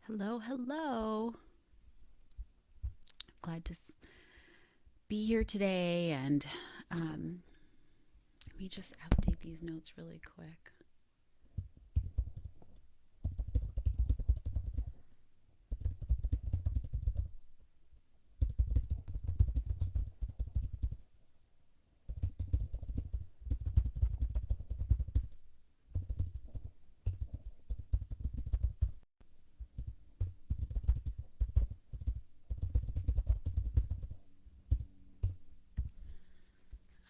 Hello, hello. Glad to be here today. And um, let me just update these notes really quick.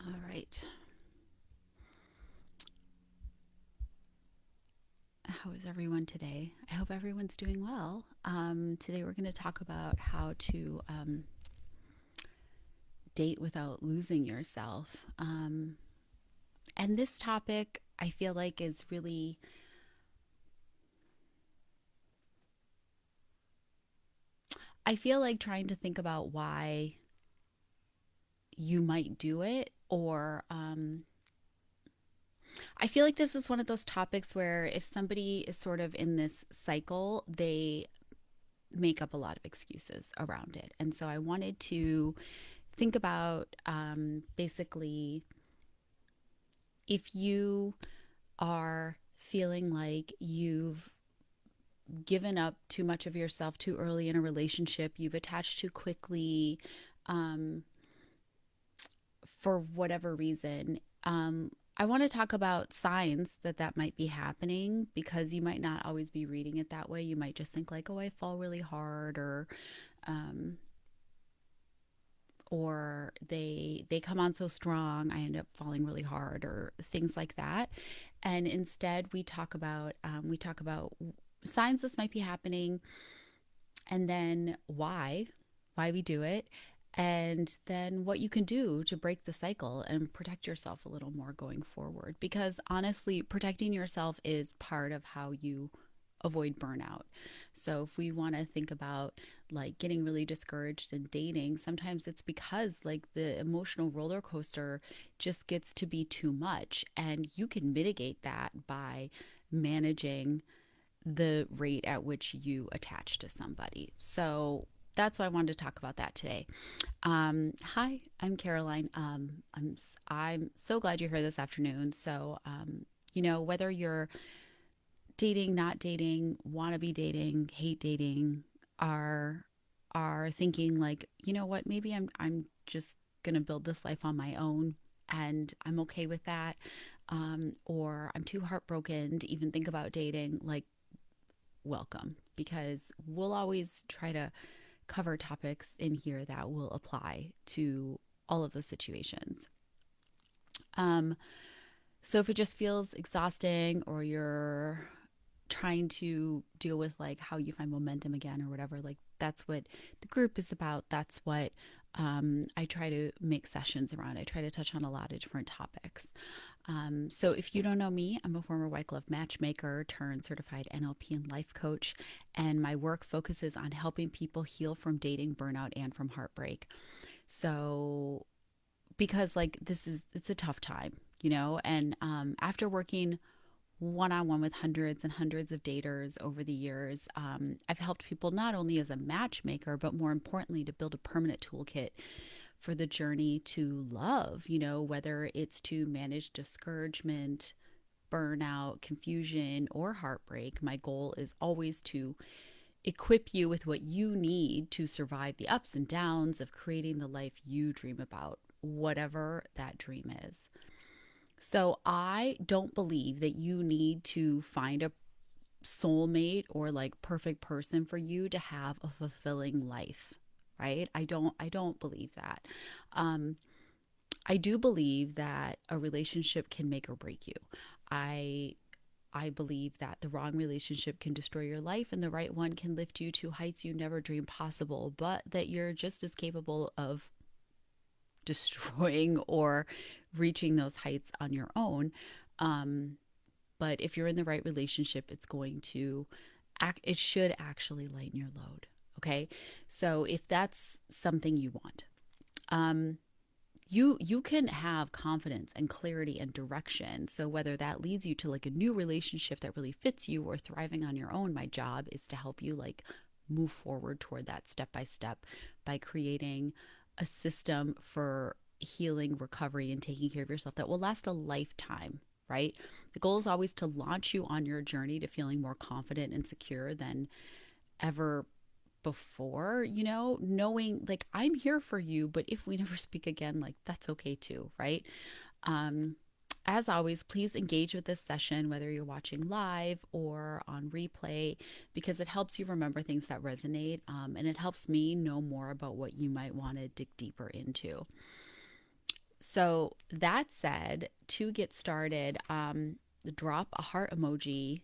All right. How is everyone today? I hope everyone's doing well. Today, we're going to talk about how to date without losing yourself. And this topic, I feel like, is really, I feel like trying to think about why you might do it or I feel like this is one of those topics where if somebody is sort of in this cycle, they make up a lot of excuses around it. And so I wanted to think about basically if you are feeling like you've given up too much of yourself too early in a relationship, you've attached too quickly, um, for whatever reason. I want to talk about signs that that might be happening because you might not always be reading it that way. You might just think like, "Oh, I fall really hard," um, or they come on so strong, I end up falling really hard, or things like that. And instead, we talk about signs this might be happening, and then why we do it, and then what you can do to break the cycle and protect yourself a little more going forward, because honestly protecting yourself is part of how you avoid burnout. So if we want to think about like getting really discouraged in dating, sometimes it's because like the emotional roller coaster just gets to be too much, and you can mitigate that by managing the rate at which you attach to somebody. So that's why I wanted to talk about that today. Hi, I'm Caroline. I'm so glad you're here this afternoon. So, whether you're dating, not dating, want to be dating, hate dating, are are thinking like, you know what, maybe I'm just gonna build this life on my own, and I'm okay with that. Or I'm too heartbroken to even think about dating. Like, welcome, because we'll always try to cover topics in here that will apply to all of those situations. Um, so if it just feels exhausting, or you're trying to deal with like how you find momentum again or whatever, like that's what the group is about. That's what I try to make sessions around. I try to touch on a lot of different topics. So if you don't know me, I'm a former white glove matchmaker turned certified NLP and life coach, and my work focuses on helping people heal from dating burnout and from heartbreak. So because like it's a tough time, and after working one on one with hundreds and hundreds of daters over the years, I've helped people not only as a matchmaker, but more importantly, to build a permanent toolkit for the journey to love, whether it's to manage discouragement, burnout, confusion, or heartbreak. My goal is always to equip you with what you need to survive the ups and downs of creating the life you dream about, whatever that dream is. So I don't believe that you need to find a soulmate or like perfect person for you to have a fulfilling life, right? I don't believe that. Um I do believe that a relationship can make or break you. I I believe that the wrong relationship can destroy your life, and the right one can lift you to heights you never dreamed possible, but that you're just as capable of destroying or reaching those heights on your own. Um, but if you're in the right relationship, it should actually lighten your load. Okay. So if that's something you want, um, you can have confidence and clarity and direction. So whether that leads you to like a new relationship that really fits you or thriving on your own, my job is to help you like move forward toward that step by step by creating a system for healing, recovery, and taking care of yourself that will last a lifetime, right? The goal is always to launch you on your journey to feeling more confident and secure than ever before, knowing like I'm here for you, but if we never speak again, like that's okay too, right? Um, as always, please engage with this session, whether you're watching live or on replay, because it helps you remember things that resonate, and it helps me know more about what you might want to dig deeper into. So, that said, to get started, drop a heart emoji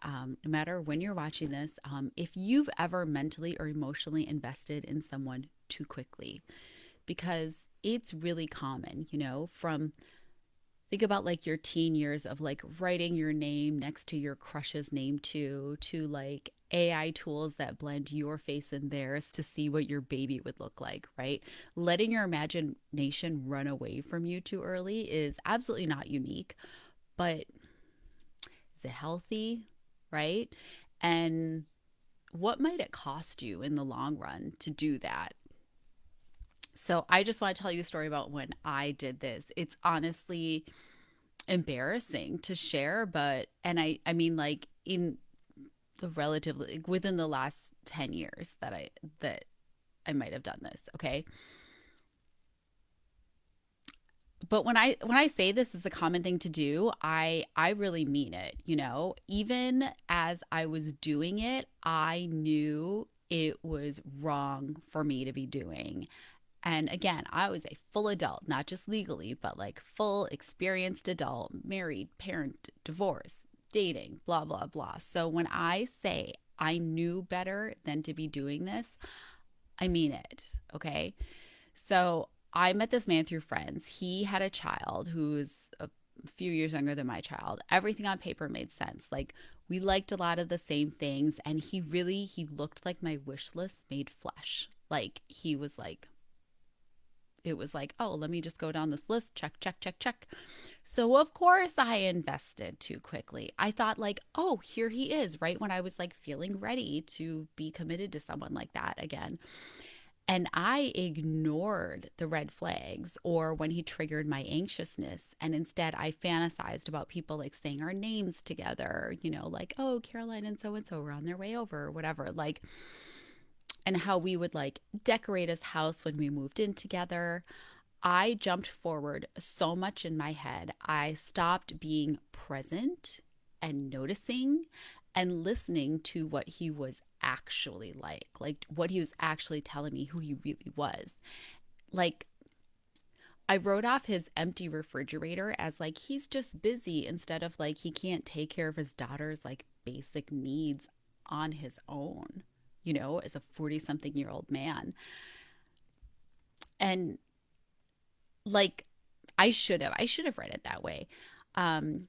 no matter when you're watching this, if you've ever mentally or emotionally invested in someone too quickly, because it's really common, from think about like your teen years of like writing your name next to your crush's name to like AI tools that blend your face and theirs to see what your baby would look like, right? Letting your imagination run away from you too early is absolutely not unique, but is it healthy, right? And what might it cost you in the long run to do that? So I just want to tell you a story about when I did this. It's honestly embarrassing to share, but and I mean like in the relatively like, within the last 10 years that I might have done this, okay? But when I say this is a common thing to do, I really mean it, Even as I was doing it, I knew it was wrong for me to be doing. And again, I was a full adult, not just legally, but like full experienced adult, married, parent, divorce, dating, blah, blah, blah. So when I say I knew better than to be doing this, I mean it. Okay. So I met this man through friends. He had a child who's a few years younger than my child. Everything on paper made sense. Like we liked a lot of the same things. And he looked like my wish list made flesh. Like he was like, it was like, oh, let me just go down this list, check, check, check, check. So, of course, I invested too quickly. I thought, like, oh, here he is, right when I was like feeling ready to be committed to someone like that again. And I ignored the red flags or when he triggered my anxiousness. And instead, I fantasized about people like saying our names together, like, oh, Caroline and so were on their way over, or whatever. Like, and how we would like decorate his house when we moved in together. I jumped forward so much in my head. I stopped being present and noticing and listening to what he was actually like what he was actually telling me who he really was. Like, I wrote off his empty refrigerator as like he's just busy instead of like he can't take care of his daughter's like basic needs on his own, as a 40 something year old man. And like I should have read it that way. Um,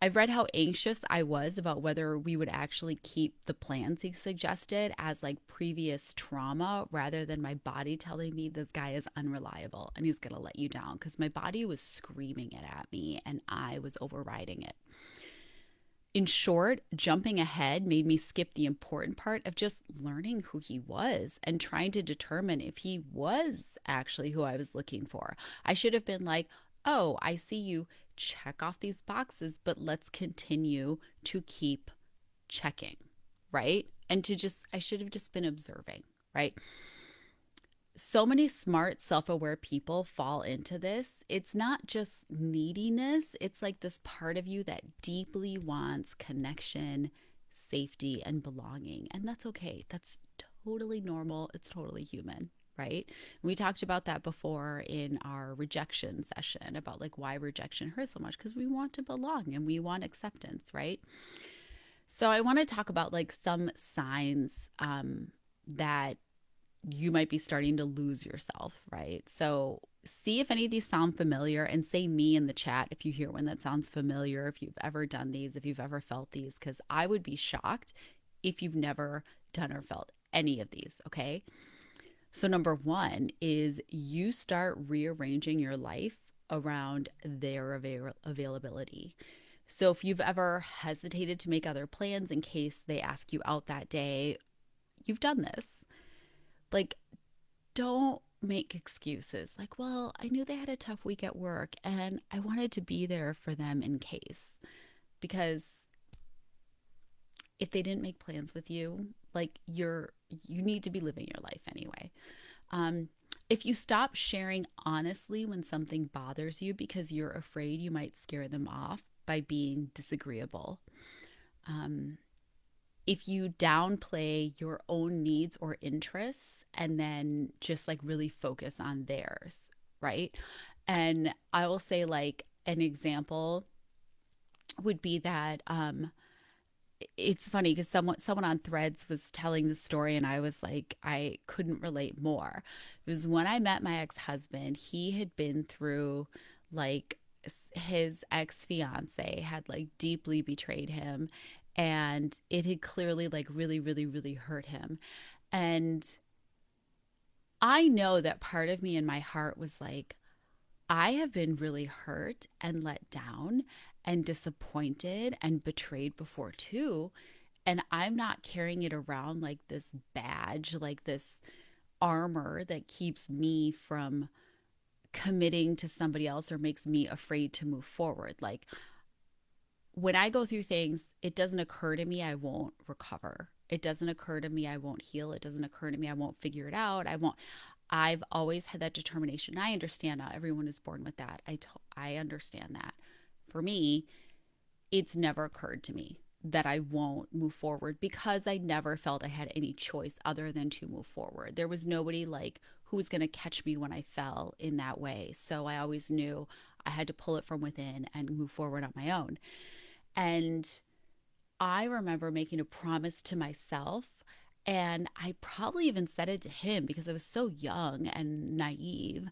I read how anxious I was about whether we would actually keep the plans he suggested as like previous trauma rather than my body telling me this guy is unreliable and he's going to let you down because my body was screaming it at me and I was overriding it. In short, jumping ahead made me skip the important part of just learning who he was and trying to determine if he was actually who I was looking for. I should have been like, oh, I see you check off these boxes, but let's continue to keep checking, right? And I should have just been observing, right? So many smart, self aware people fall into this. It's not just neediness, it's like this part of you that deeply wants connection, safety, and belonging. And that's okay. That's totally normal. It's totally human, right? We talked about that before in our rejection session about like why rejection hurts so much because we want to belong and we want acceptance, right? So I want to talk about like some signs that you might be starting to lose yourself, right? So see if any of these sound familiar and say me in the chat if you hear one that sounds familiar, if you've ever done these, if you've ever felt these, because I would be shocked if you've never done or felt any of these, okay? So, number one is you start rearranging your life around their availability. So, if you've ever hesitated to make other plans in case they ask you out that day, you've done this. Like, don't make excuses like, well, I knew they had a tough week at work and I wanted to be there for them in case. Because if they didn't make plans with you, like you need to be living your life anyway. Um, if you stop sharing honestly when something bothers you because you're afraid you might scare them off by being disagreeable, um, if you downplay your own needs or interests and then just like really focus on theirs, right? And I will say, like, an example would be that it's funny because someone on Threads was telling the story and I was like, I couldn't relate more. It was when I met my ex-husband. He had been through, like, his ex-fiance had like deeply betrayed him, and it had clearly like really really really hurt him. And I know that part of me in my heart was like, I have been really hurt and let down and disappointed and betrayed before too. And I'm not carrying it around like this badge, like this armor that keeps me from committing to somebody else or makes me afraid to move forward. Like, when I go through things, it doesn't occur to me I won't recover. It doesn't occur to me I won't heal. It doesn't occur to me I won't figure it out. I won't. I've always had that determination. I understand not everyone is born with that. I understand that. For me, it's never occurred to me that I won't move forward because I never felt I had any choice other than to move forward. There was nobody like who was going to catch me when I fell in that way. So I always knew I had to pull it from within and move forward on my own. And I remember making a promise to myself. And I probably even said it to him because I was so young and naive.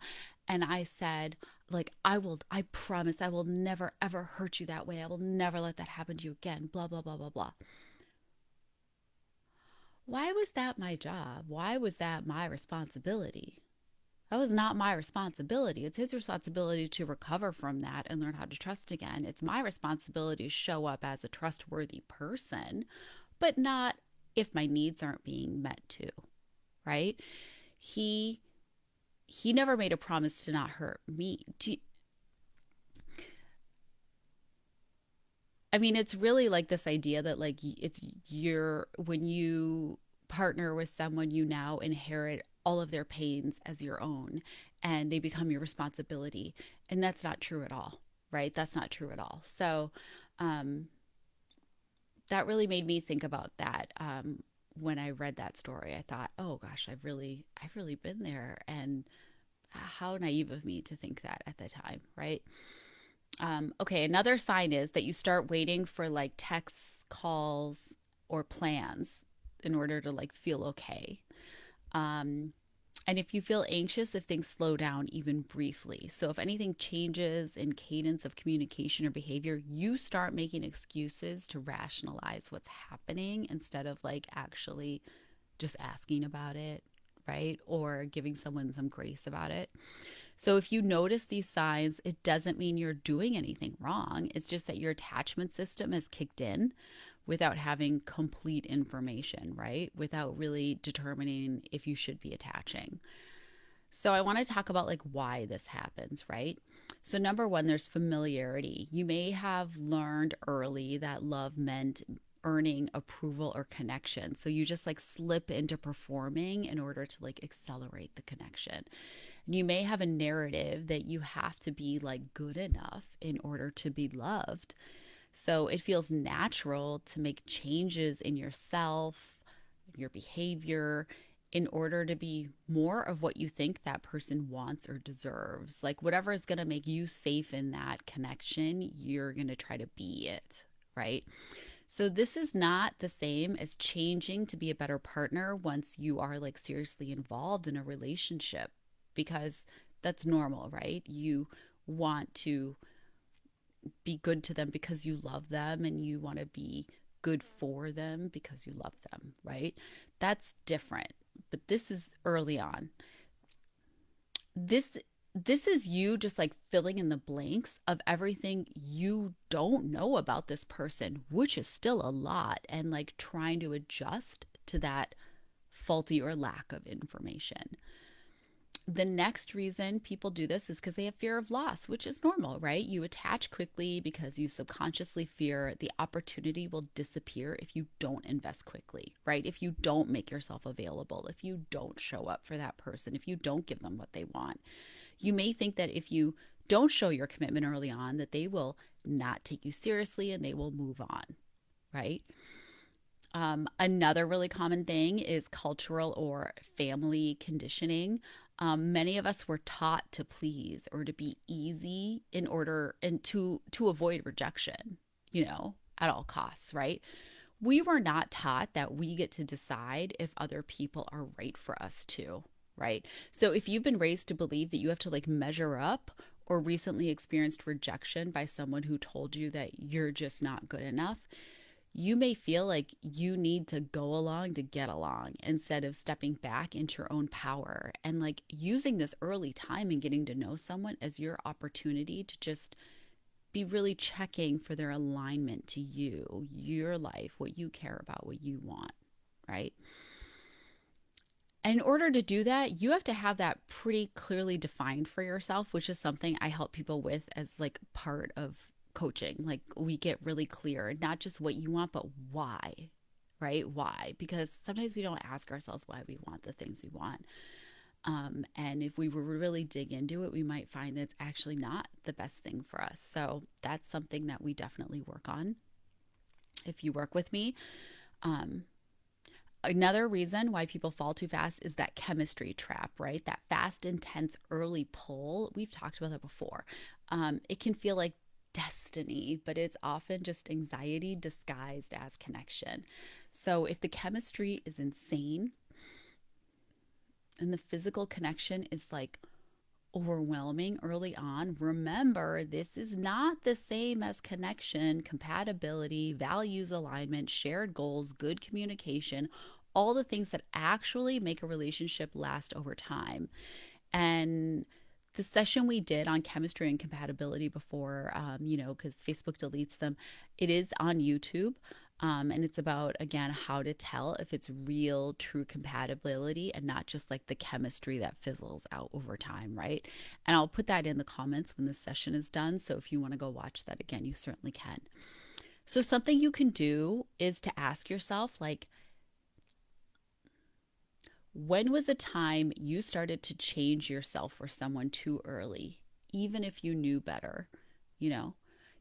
And I said, like, I promise I will never, ever hurt you that way. I will never let that happen to you again. Blah, blah, blah, blah, blah. Why was that my job? Why was that my responsibility? That was not my responsibility. It's his responsibility to recover from that and learn how to trust again. It's my responsibility to show up as a trustworthy person, but not if my needs aren't being met too, right? He he never made a promise to not hurt me. I mean, it's really like this idea that like it's your when you partner with someone, you now inherit all of their pains as your own and they become your responsibility. And that's not true at all, right? That's not true at all. So, um, that really made me think about that. When I read that story, I thought, oh gosh, I've really been there. And how naive of me to think that at the time, right? Okay, another sign is that you start waiting for like texts, calls, or plans in order to like feel okay. Um, and if you feel anxious, if things slow down even briefly. So if anything changes in cadence of communication or behavior, you start making excuses to rationalize what's happening instead of like actually just asking about it, right? Or giving someone some grace about it. So if you notice these signs, it doesn't mean you're doing anything wrong. It's just that your attachment system has kicked in without having complete information, right? Without really determining if you should be attaching. So I want to talk about like why this happens, right? So number one, there's familiarity. You may have learned early that love meant earning approval or connection. So you just like slip into performing in order to like accelerate the connection. And you may have a narrative that you have to be like good enough in order to be loved. So it feels natural to make changes in yourself, your behavior, in order to be more of what you think that person wants or deserves. Like whatever is going to make you safe in that connection, you're going to try to be it, right? So this is not the same as changing to be a better partner once you are like seriously involved in a relationship, because that's normal, right? You want to be good to them because you love them and you want to be good for them because you love them, right? That's different. but this is early on. This is you just like filling in the blanks of everything you don't know about this person, which is still a lot, and like trying to adjust to that faulty or lack of information. The next reason people do this is because they have fear of loss, which is normal, right? You attach quickly because you subconsciously fear the opportunity will disappear if you don't invest quickly, right? If you don't make yourself available, if you don't show up for that person, if you don't give them what they want. You may think that if you don't show your commitment early on, that they will not take you seriously and they will move on, right? Another really common thing is cultural or family conditioning. Many of us were taught to please or to be easy in order and to avoid rejection, at all costs, right? We were not taught that we get to decide if other people are right for us too, right? So if you've been raised to believe that you have to like measure up or recently experienced rejection by someone who told you that you're just not good enough, you may feel like you need to go along to get along instead of stepping back into your own power and like using this early time and getting to know someone as your opportunity to just be really checking for their alignment to you, your life, what you care about, what you want, right? And in order to do that, you have to have that pretty clearly defined for yourself, which is something I help people with as like part of coaching. Like we get really clear, not just what you want, but why, right? Why? Because sometimes we don't ask ourselves why we want the things we want. And if we were really dig into it, we might find that it's actually not the best thing for us. So that's something that we definitely work on if you work with me. Um, Another reason why people fall too fast is that chemistry trap, right? That fast, intense, early pull. We've talked about that before. It can feel like destiny, but it's often just anxiety disguised as connection. So if the chemistry is insane and the physical connection is like overwhelming early on, remember this is not the same as connection, compatibility, values alignment, shared goals, good communication, all the things that actually make a relationship last over time. And the session we did on chemistry and compatibility before, because Facebook deletes them, it is on YouTube. And it's about, again, how to tell if it's real, true compatibility and not just like the chemistry that fizzles out over time, right? And I'll put that in the comments when this session is done. So if you want to go watch that again, you certainly can. So, something you can do is to ask yourself, like, when was a time you started to change yourself for someone too early, even if you knew better? You know,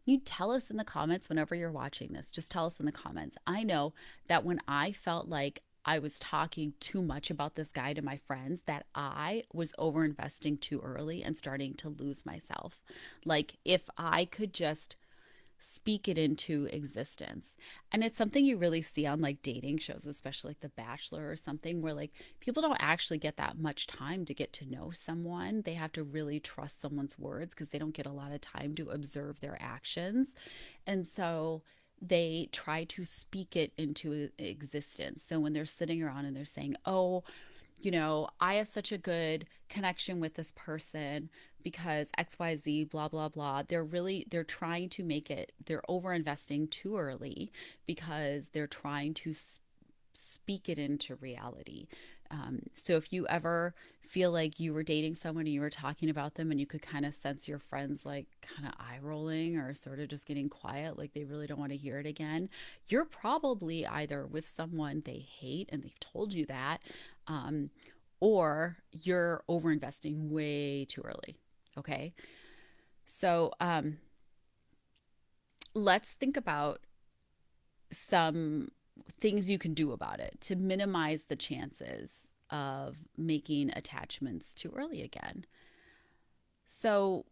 you tell us in the comments whenever you're watching this. Just tell us in the comments. I know that when I felt like I was talking too much about this guy to my friends, that I was over investing too early and starting to lose myself. Like, if I could just speak it into existence. And it's something you really see on like dating shows, especially like The Bachelor or something, where like people don't actually get that much time to get to know someone. They have to really trust someone's words because they don't get a lot of time to observe their actions. And so they try to speak it into existence. So when they're sitting around and they're saying, oh, I have such a good connection with this person because XYZ, blah, blah, blah. They're trying to make it, they're over investing too early because they're trying to speak it into reality. So if you ever feel like you were dating someone and you were talking about them and you could kind of sense your friends like kind of eye rolling or sort of just getting quiet, like they really don't want to hear it again, you're probably either with someone they hate and they've told you that, um, or you're over investing way too early. Okay. So let's think about some things you can do about it to minimize the chances of making attachments too early again. So,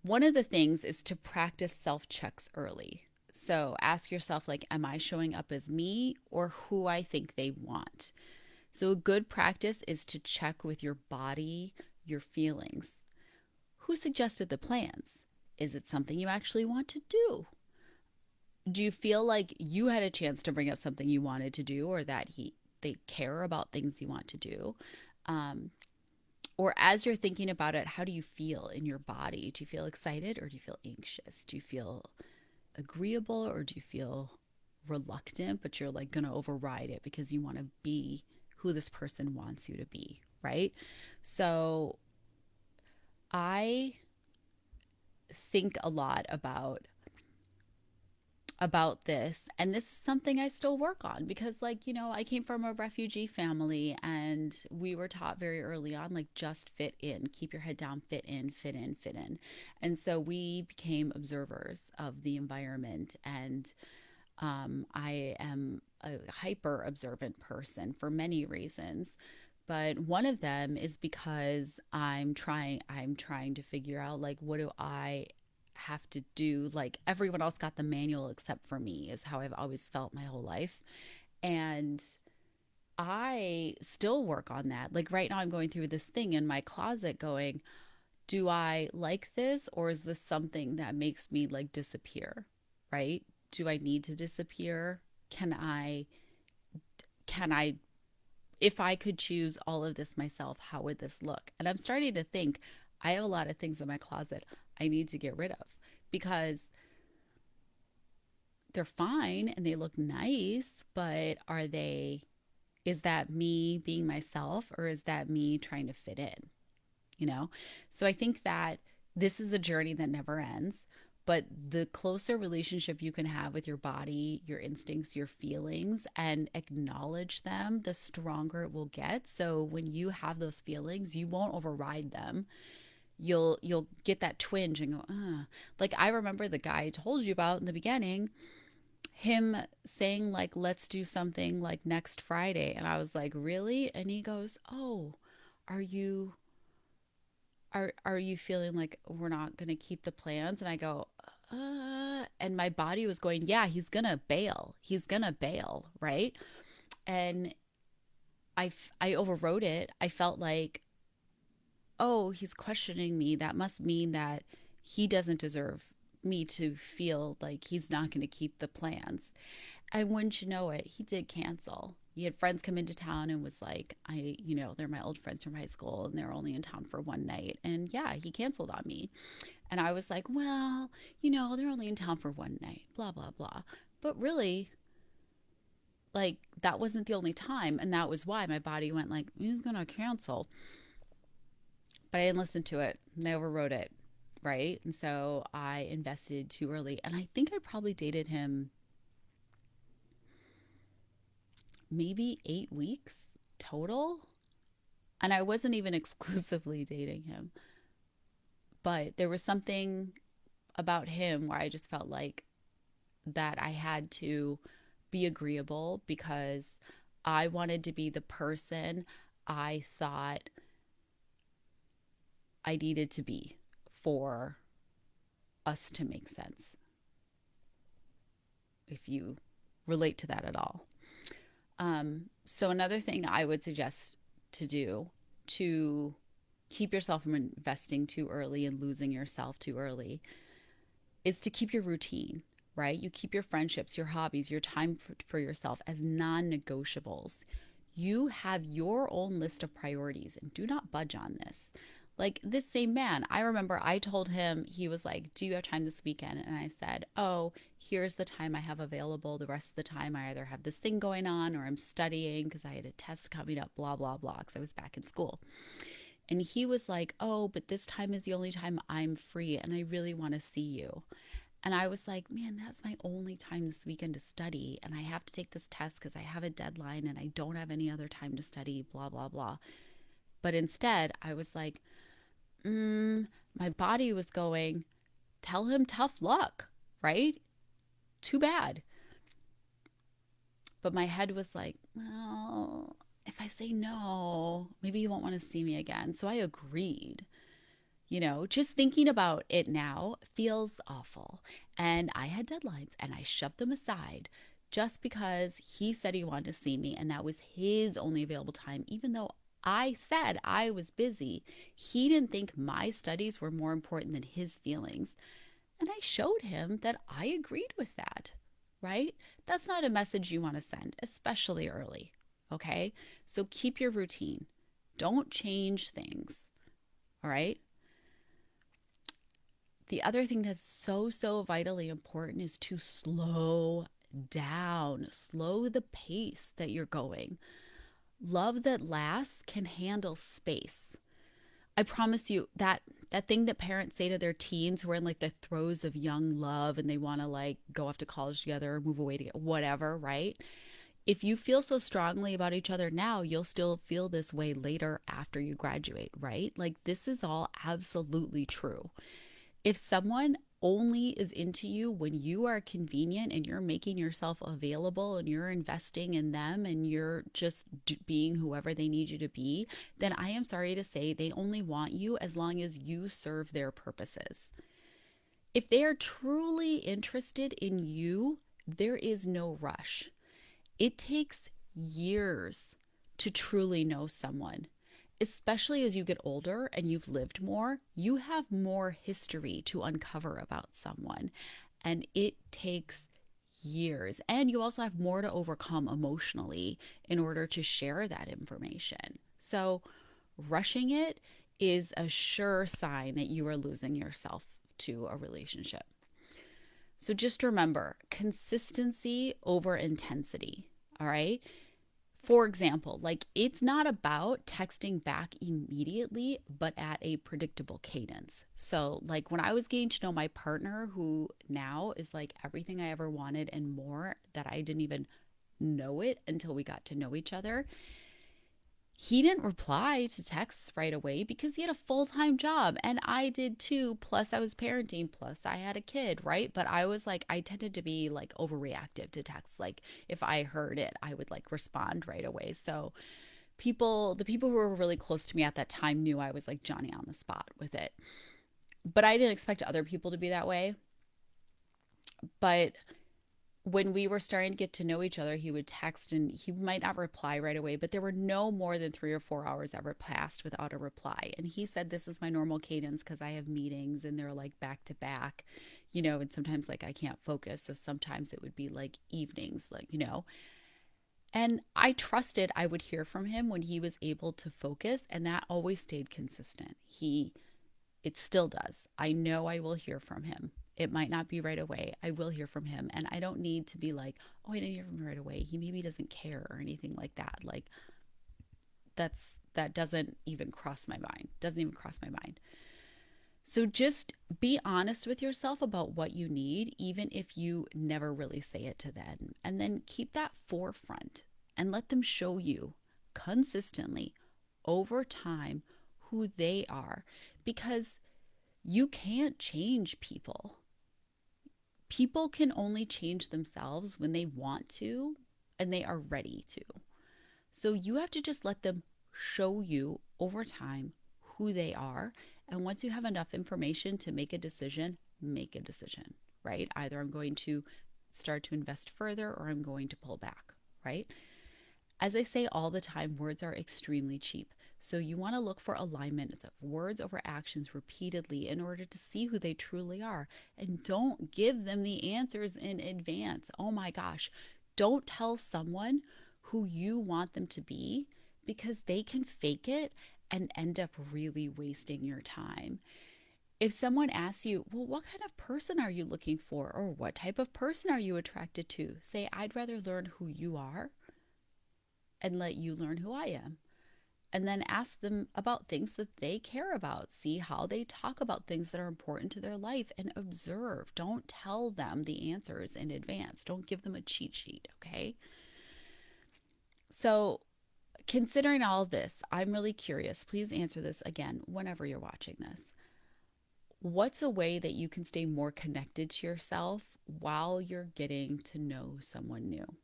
one of the things is to practice self checks early. So, ask yourself, like, am I showing up as me or who I think they want? So, a good practice is to check with your body, your feelings. Who suggested the plans? Is it something you actually want to do? Do you feel like you had a chance to bring up something you wanted to do or that they care about things you want to do. Um, or as you're thinking about it, how do you feel in your body? Do you feel excited or do you feel anxious? Do you feel agreeable or do you feel reluctant, but you're like going to override it because you want to be who this person wants you to be, right? So I think a lot about this, and this is something I still work on because, like, I came from a refugee family and we were taught very early on, like, just fit in, keep your head down, fit in, fit in, fit in. And so we became observers of the environment. And I am a hyper observant person for many reasons, but one of them is because I'm trying to figure out, like, what do I have to do? Like, everyone else got the manual except for me, is how I've always felt my whole life. And I still work on that. Like, right now I'm going through this thing in my closet going, do I like this, or is this something that makes me like disappear? Right? Do I need to disappear? Can I if I could choose all of this myself, how would this look? And I'm starting to think I have a lot of things in my closet I need to get rid of because they're fine and they look nice, but is that me being myself or is that me trying to fit in? you know? So I think that this is a journey that never ends. But the closer relationship you can have with your body, your instincts, your feelings, and acknowledge them, the stronger it will get. So when you have those feelings, you won't override them. You'll get that twinge and go, like I remember the guy I told you about in the beginning, him saying like, let's do something like next Friday. And I was like, really? And he goes, oh, are you are you feeling like we're not going to keep the plans? And I go, and my body was going, yeah, he's going to bail. He's going to bail, right? And I overrode it. I felt like, oh, he's questioning me. That must mean that he doesn't deserve me to feel like he's not going to keep the plans. And wouldn't you know it, he did cancel. He had friends come into town and was like, they're my old friends from high school and they're only in town for one night. And yeah, he canceled on me. And I was like, well, they're only in town for one night, blah, blah, blah. But really, like, that wasn't the only time. And that was why my body went like, he's going to cancel. But I didn't listen to it. And I overrode it. Right. And so I invested too early. And I think I probably dated him maybe 8 weeks total. And I wasn't even exclusively dating him. But there was something about him where I just felt like that I had to be agreeable because I wanted to be the person I thought I needed to be for us to make sense. If you relate to that at all. So another thing I would suggest to do to keep yourself from investing too early and losing yourself too early is to keep your routine, right? You keep your friendships, your hobbies, your time for yourself as non negotiables. You have your own list of priorities and do not budge on this. Like this same man, I remember I told him, he was like, do you have time this weekend? And I said, oh, here's the time I have available. The rest of the time, I either have this thing going on or I'm studying because I had a test coming up, blah, blah, blah, because I was back in school. And he was like, oh, but this time is the only time I'm free and I really want to see you. And I was like, man, that's my only time this weekend to study. And I have to take this test because I have a deadline and I don't have any other time to study, blah, blah, blah. But instead, I was like, my body was going, tell him tough luck, right? Too bad. But my head was like, well, if I say no, maybe you won't want to see me again. So I agreed. Just thinking about it now feels awful. And I had deadlines and I shoved them aside just because he said he wanted to see me and that was his only available time, even though I said I was busy. He didn't think my studies were more important than his feelings. And I showed him that I agreed with that, right? That's not a message you want to send, especially early. Okay. So keep your routine. Don't change things. All right. The other thing that's so, so vitally important is to slow down, slow the pace that you're going. Love that lasts can handle space. I promise you that thing that parents say to their teens who are in like the throes of young love and they want to like go off to college together or move away together, whatever, right? If you feel so strongly about each other now, you'll still feel this way later after you graduate, right? Like this is all absolutely true. If someone only is into you when you are convenient and you're making yourself available and you're investing in them and you're just being whoever they need you to be, then I am sorry to say they only want you as long as you serve their purposes. If they are truly interested in you, there is no rush. It takes years to truly know someone. Especially as you get older and you've lived more, you have more history to uncover about someone. And it takes years. And you also have more to overcome emotionally in order to share that information. So, rushing it is a sure sign that you are losing yourself to a relationship. So, just remember consistency over intensity. All right. For example, like it's not about texting back immediately, but at a predictable cadence. So, like when I was getting to know my partner, who now is like everything I ever wanted and more, that I didn't even know it until we got to know each other, he didn't reply to texts right away because he had a full-time job and I did too, plus I was parenting, plus I had a kid, right? But I was like, I tended to be like overreactive to texts. Like if I heard it, I would like respond right away. So the people who were really close to me at that time knew I was like Johnny on the spot with it. But I didn't expect other people to be that way. But when we were starting to get to know each other, he would text and he might not reply right away, but there were no more than 3 or 4 hours ever passed without a reply. And he said, this is my normal cadence because I have meetings and they're like back to back, and sometimes like I can't focus. So sometimes it would be like evenings, like. And I trusted I would hear from him when he was able to focus. And that always stayed consistent. It still does. I know I will hear from him. It might not be right away. I will hear from him. And I don't need to be like, oh, I didn't hear from him right away. He maybe doesn't care or anything like that. Like that doesn't even cross my mind. Doesn't even cross my mind. So just be honest with yourself about what you need, even if you never really say it to them. And then keep that forefront and let them show you consistently over time who they are. Because you can't change people. People can only change themselves when they want to and they are ready to. So you have to just let them show you over time who they are. And once you have enough information to make a decision, right? Either I'm going to start to invest further or I'm going to pull back, right? As I say all the time, words are extremely cheap. So you want to look for alignment of words over actions repeatedly in order to see who they truly are. And don't give them the answers in advance. Oh my gosh. Don't tell someone who you want them to be because they can fake it and end up really wasting your time. If someone asks you, well, what kind of person are you looking for? Or what type of person are you attracted to? Say, I'd rather learn who you are and let you learn who I am. And then ask them about things that they care about. See how they talk about things that are important to their life and observe. Don't tell them the answers in advance. Don't give them a cheat sheet, okay? So, considering all of this, I'm really curious. Please answer this again whenever you're watching this. What's a way that you can stay more connected to yourself while you're getting to know someone new?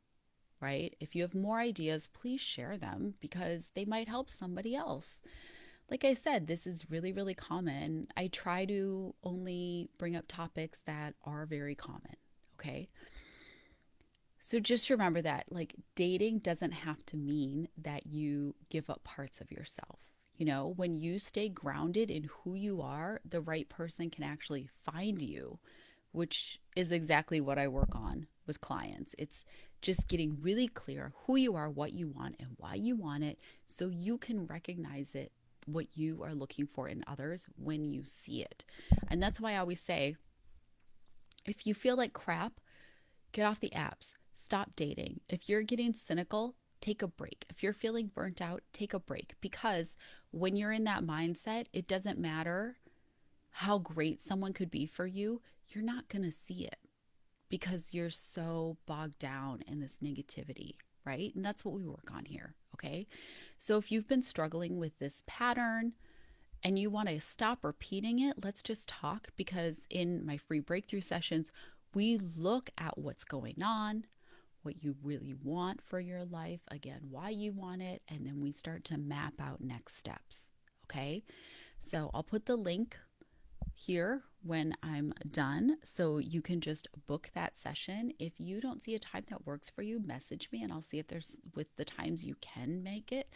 Right? If you have more ideas, please share them because they might help somebody else. Like I said, this is really, really common. I try to only bring up topics that are very common. Okay. So just remember that like dating doesn't have to mean that you give up parts of yourself. When you stay grounded in who you are, the right person can actually find you, which is exactly what I work on with clients. It's just getting really clear who you are, what you want, and why you want it, so you can recognize it, what you are looking for in others when you see it. And that's why I always say, if you feel like crap, get off the apps, stop dating. If you're getting cynical, take a break. If you're feeling burnt out, take a break. Because when you're in that mindset, it doesn't matter how great someone could be for you, you're not going to see it because you're so bogged down in this negativity, right? And that's what we work on here, okay? So if you've been struggling with this pattern and you want to stop repeating it, let's just talk, because in my free breakthrough sessions, we look at what's going on, what you really want for your life, again, why you want it, and then we start to map out next steps, okay? So I'll put the link here when I'm done, so you can just book that session. If you don't see a time that works for you, message me and I'll see if there's with the times you can make it,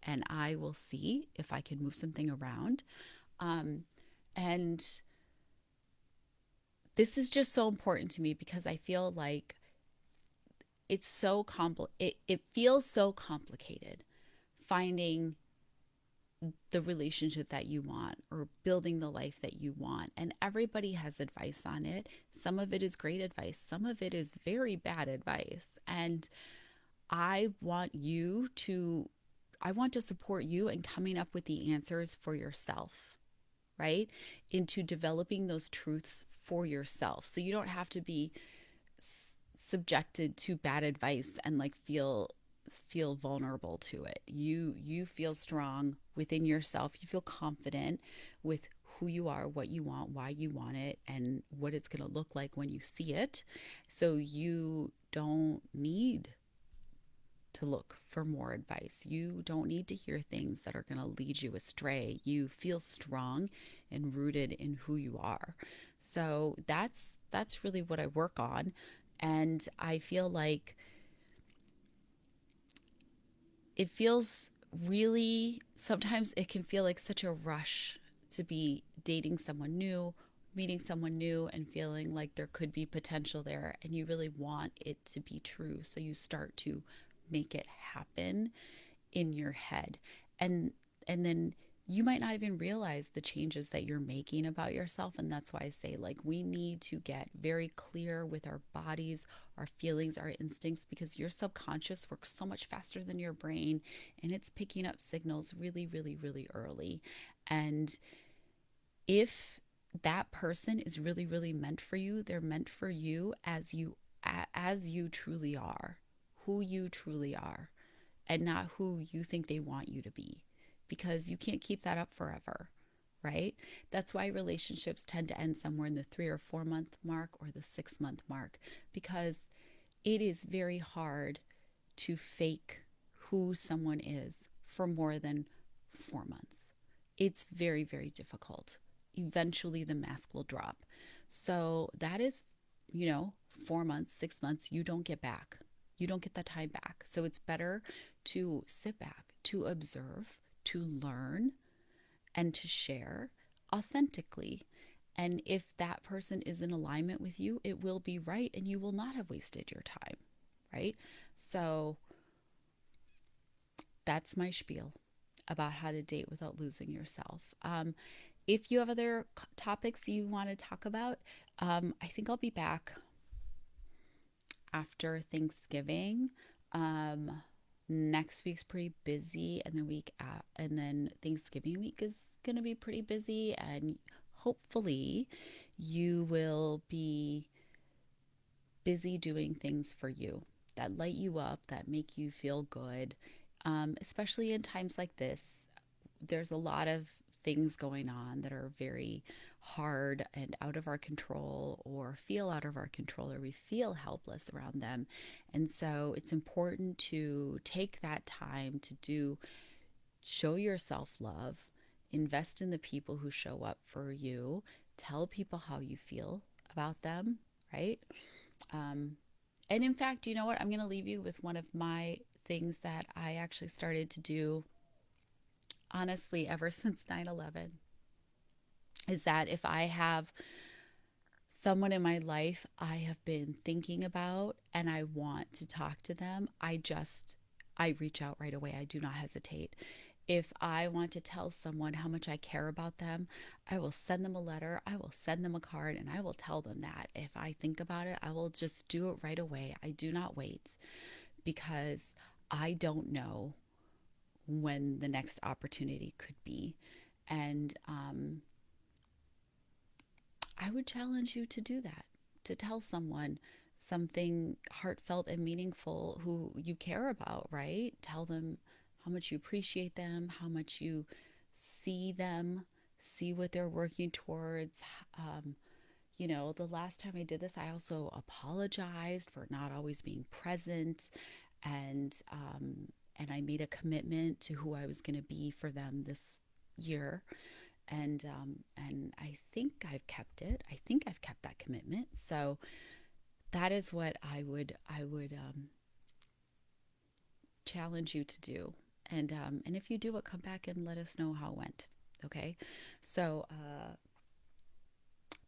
and I will see if I can move something around. Um, and this is just so important to me because I feel like it's so it feels so complicated finding the relationship that you want or building the life that you want. And everybody has advice on it. Some of it is great advice, some of it is very bad advice. And I want you to, I want to support you in coming up with the answers for yourself, right? Into developing those truths for yourself. So you don't have to be subjected to bad advice and like feel vulnerable to it. You feel strong within yourself. You feel confident with who you are, what you want, why you want it, and what it's going to look like when you see it. So you don't need to look for more advice. You don't need to hear things that are going to lead you astray. You feel strong and rooted in who you are. So that's really what I work on. And I feel like it feels really, sometimes it can feel like such a rush to be dating someone new, meeting someone new, and feeling like there could be potential there. And you really want it to be true. So you start to make it happen in your head. And then you might not even realize the changes that you're making about yourself. And that's why I say, like, we need to get very clear with our bodies, our feelings, our instincts, because your subconscious works so much faster than your brain, and it's picking up signals really, really, really early. And if that person is really, really meant for you, they're meant for you as you truly are, who you truly are, and not who you think they want you to be, because you can't keep that up forever, right? That's why relationships tend to end somewhere in the 3 or 4 month mark or the 6 month mark, because it is very hard to fake who someone is for more than 4 months. It's very, very difficult. Eventually, the mask will drop. So that is, 4 months, 6 months, you don't get back. You don't get that time back. So it's better to sit back, to observe, to learn, and to share authentically. And if that person is in alignment with you, it will be right and you will not have wasted your time, right? So that's my spiel about how to date without losing yourself. If you have other topics you want to talk about, I think I'll be back after Thanksgiving. Next week's pretty busy, and and then Thanksgiving week is going to be pretty busy, and hopefully you will be busy doing things for you that light you up, that make you feel good. Especially in times like this, there's a lot of things going on that are very hard and out of our control, or feel out of our control, or we feel helpless around them. And so it's important to take that time to show yourself love, invest in the people who show up for you, tell people how you feel about them, right? Um, and in fact, you know what? I'm going to leave you with one of my things that I actually started to do, honestly, ever since 9/11, is that if I have someone in my life I have been thinking about and I want to talk to them, I reach out right away. I do not hesitate. If I want to tell someone how much I care about them, I will send them a letter, I will send them a card, and I will tell them that. If I think about it, I will just do it right away. I do not wait because I don't know when the next opportunity could be. And I would challenge you to do that, to tell someone something heartfelt and meaningful who you care about, right? Tell them how much you appreciate them, how much you see them, see what they're working towards. Um, the last time I did this, I also apologized for not always being present, and I made a commitment to who I was going to be for them this year, and I think I've kept it. I think I've kept that commitment. So that is what I would challenge you to do. And if you do it, come back and let us know how it went. Okay. So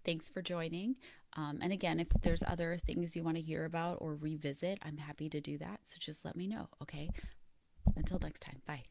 thanks for joining. And again, if there's other things you want to hear about or revisit, I'm happy to do that. So just let me know. Okay. Until next time. Bye.